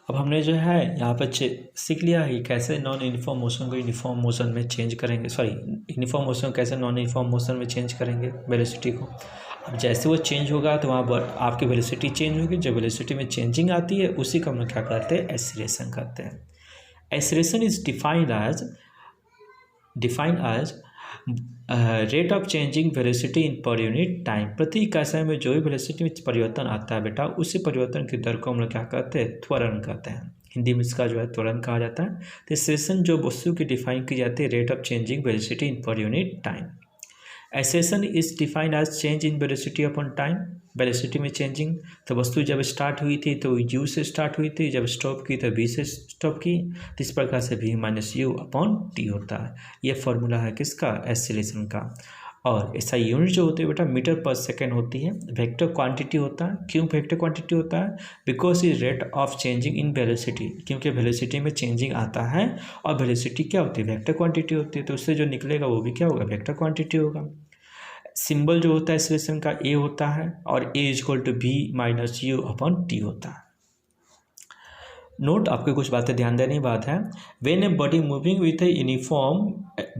अब हमने जो है यहाँ पर सीख लिया है कैसे नॉन यूनिफॉर्म मोशन को यूनिफॉर्म मोशन में चेंज करेंगे, सॉरी यूनिफॉर्म मोशन को कैसे नॉन यूनिफॉर्म मोशन में चेंज करेंगे वेलोसिटी को। अब जैसे वो चेंज होगा तो वहाँ पर आपकी वेलोसिटी चेंज होगी। जब वेलोसिटी में चेंजिंग आती है उसी को हम लोग क्या करते हैं, एक्सीलरेशन करते हैं। Acceleration is defined as rate of changing velocity in per unit time. प्रति इकाई समय में जो भी वेलोसिटी में परिवर्तन आता है बेटा, उसी परिवर्तन की दर को हम लोग क्या कहते हैं, त्वरण कहते हैं। हिंदी में इसका जो है त्वरण कहा जाता है। तो एक्सीलरेशन जो वस्तु की डिफाइन की जाती है rate of changing velocity in per unit time. Acceleration is defined as change in velocity upon time. Velocity में चेंजिंग, तो वस्तु जब स्टार्ट हुई थी तो यू से स्टार्ट हुई थी, जब स्टॉप की तो वी से स्टॉप की। तो इस प्रकार से V minus U upon T होता है। ये फॉर्मूला है किसका, एक्सीलरेशन का। और ऐसा यूनिट जो होती है बेटा मीटर पर सेकेंड होती है। वेक्टर क्वांटिटी होता है। क्यों वेक्टर क्वांटिटी होता है, because is rate of changing in velocity, क्योंकि वेलोसिटी में चेंजिंग आता है और वेलोसिटी क्या होती है, वेक्टर क्वांटिटी होती है। तो उससे जो निकलेगा वो भी क्या होगा, वेक्टर क्वांटिटी होगा। सिंबल जो होता है एक्सीलरेशन का ए होता है और A is equal to B minus U upon T होता है। नोट, आपको कुछ बातें ध्यान देने की बात है। When a body moving with a uniform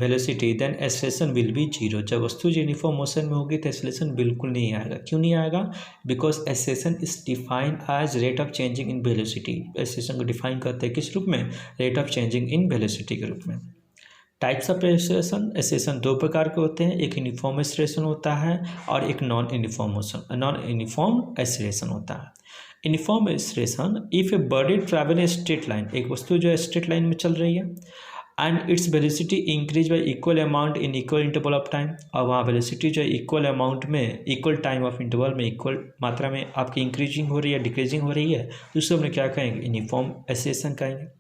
velocity then acceleration will be zero. जब वस्तु यूनिफॉर्म मोशन में होगी तो एक्सीलरेशन बिल्कुल नहीं आएगा। क्यों नहीं आएगा, because acceleration is defined as rate of changing in velocity. Acceleration को डिफाइन करते हैं किस रूप में, rate of changing in velocity के रूप में। टाइप्स ऑफ एक्सीलरेशन दो प्रकार के होते हैं, एक यूनिफॉर्म एक्सीलरेशन होता है और एक नॉन यूनिफॉर्म एक्सीलरेशन होता है। Uniform acceleration, if a body travel a straight line, एक वस्तु जो है स्ट्रेट लाइन में चल रही है and its velocity increase by equal amount in equal interval of time, और वहाँ वेलोसिटी जो है इक्वल अमाउंट में इक्वल टाइम ऑफ इंटरवल में इक्वल मात्रा में आपकी इंक्रीजिंग हो रही है डिक्रीजिंग हो रही है, तो उसको हम क्या कहेंगे, यूनिफॉर्म एक्सीलरेशन कहेंगे।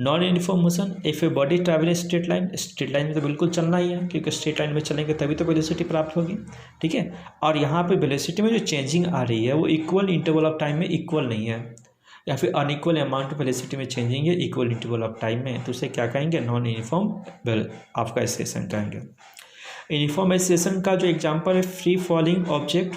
Non uniform motion, if a body travel straight line, straight line में तो बिल्कुल चलना ही है क्योंकि स्ट्रेट लाइन में चलेंगे तभी तो वेलोसिटी प्राप्त होगी, ठीक है। और यहाँ पे वेलोसिटी में जो चेंजिंग आ रही है वो इक्वल इंटरवल ऑफ टाइम में इक्वल नहीं है, या फिर अनइक्वल अमाउंट ऑफ वेलोसिटी में चेंजिंग है इक्वल इंटरवल ऑफ टाइम में, तो उसे क्या कहेंगे, नॉन यूनिफॉर्म आपका एक्सीलरेशन कहेंगे। यूनिफॉर्म एक्सीलरेशन का जो एग्जाम्पल है फ्री फॉलिंग ऑब्जेक्ट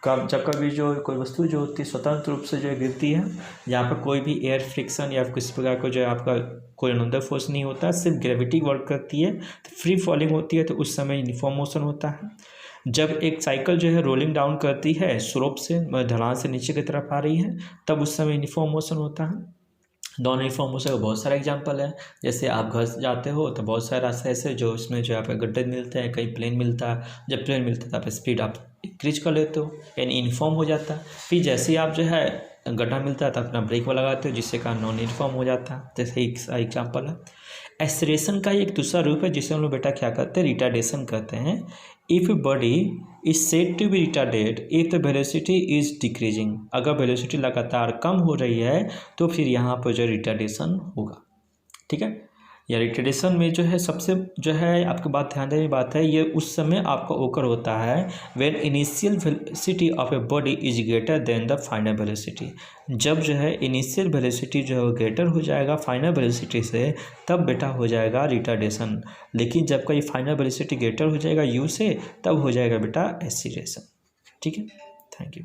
का, जब कभी जो कोई वस्तु जो होती है स्वतंत्र रूप से जो है गिरती है, जहाँ पर कोई भी एयर फ्रिक्शन या किसी प्रकार का जो है आपका कोई अनदर फोर्स नहीं होता, सिर्फ ग्रेविटी वर्क करती है, तो फ्री फॉलिंग होती है, तो उस समय यूनिफॉर्म मोशन होता है। जब एक साइकिल जो है रोलिंग डाउन करती है स्लोप से, ढलान से नीचे की तरफ आ रही है, तब उस समय यूनिफॉर्म मोशन होता है। नॉन यूनिफॉर्म मोशन का बहुत सारा एग्जांपल है, जैसे आप घर से जाते हो तो बहुत सारे रास्ते ऐसे जो उसमें जो आप गड्ढे मिलते हैं, कहीं प्लेन मिलता है, जब प्लेन मिलता है तो आप स्पीड आप इंक्रीज कर लेते हो, यानी यूनिफॉर्म हो जाता है। फिर जैसे ही आप जो है गड्ढा मिलता है तो अपना ब्रेक वाला लगाते हो, जिससे कारण नॉन यूनिफॉर्म हो जाता है। जैसे एक एग्जाम्पल है। एक्सीलरेशन का एक दूसरा रूप है जिसे हम लोग बेटा क्या कहते हैं, रिटार्डेशन कहते हैं। If body is said to be retarded if the velocity is decreasing, अगर वेलोसिटी लगातार कम हो रही है तो फिर यहाँ पर जो रिटार्डेशन होगा, ठीक है। या रिटार्डेशन में जो है सबसे जो है आपकी बात ध्यान देने की बात है, ये उस समय आपका ओकर होता है when initial velocity of a body is greater than the final velocity. जब जो है इनिशियल वेलोसिटी जो है वो ग्रेटर हो जाएगा फाइनल वेलोसिटी से, तब बेटा हो जाएगा रिटार्डेशन। लेकिन जब का ये फाइनल वेलोसिटी ग्रेटर हो जाएगा यू से, तब हो जाएगा बेटा एक्सीलरेशन, ठीक है। Thank you.